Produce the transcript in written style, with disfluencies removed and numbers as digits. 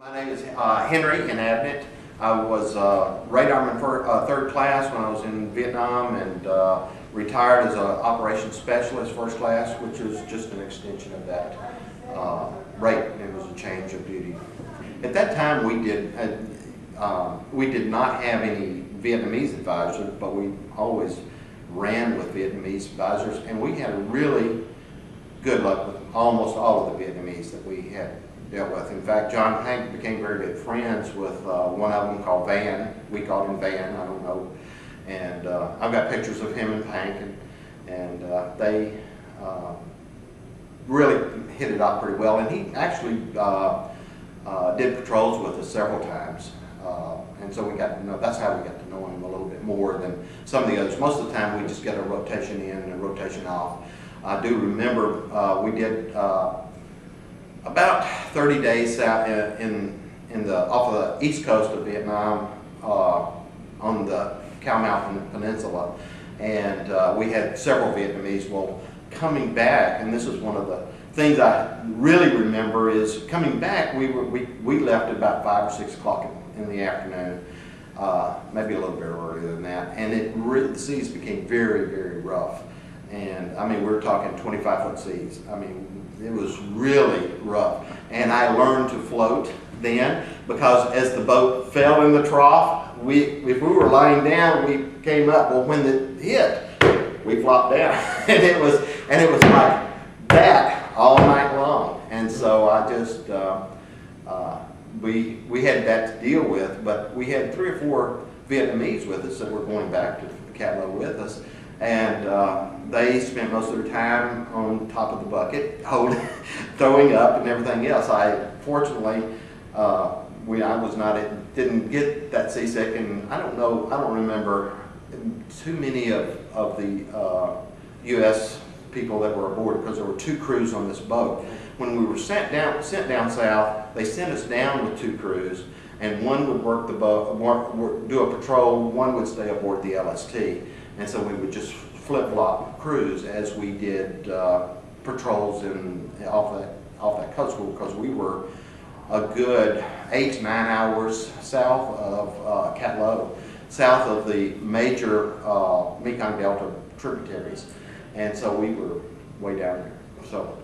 My name is Henry Inabnett. I was radarman for third class when I was in Vietnam, and retired as an operations specialist first class, which is just an extension of that rate. It was a change of duty. At that time, we did not have any Vietnamese advisors, but we always ran with Vietnamese advisors, and we had really good luck with almost all of the Vietnamese that we had dealt with. In fact, John and Hank became very good friends with one of them called Van. We called him Van, I don't know. And I've got pictures of him and Hank, and they really hit it off pretty well. And he actually did patrols with us several times. And so we got to know, that's how we got to know him a little bit more than some of the others. Most of the time we just get a rotation in and a rotation off. I do remember we did about 30 days out off of the east coast of Vietnam on the Cao Mountain Peninsula, and we had several Vietnamese. Well, coming back, and this is one of the things I really remember, is coming back, we left at about 5 or 6 o'clock in the afternoon, maybe a little bit earlier than that, and the seas became very, very rough. And I mean, we're talking 25-foot seas. I mean, it was really rough. And I learned to float then, because as the boat fell in the trough, if we were lying down, we came up. Well, when it hit, we flopped down, and it was like that all night long. And so I just we had that to deal with, but we had 3 or 4 Vietnamese with us that were going back to Cat Low with us. And they spent most of their time on top of the bucket, throwing up and everything else. Fortunately, didn't get that seasick, and I don't remember too many of the U.S. people that were aboard, because there were 2 crews on this boat. When we were sent down south, they sent us down with 2 crews, and one would work the boat, do a patrol, one would stay aboard the LST. And so we would just flip-flop crews as we did patrols off that coast, because we were a good 8 to 9 hours south of Cat Low, south of the major Mekong Delta tributaries, and so we were way down there. So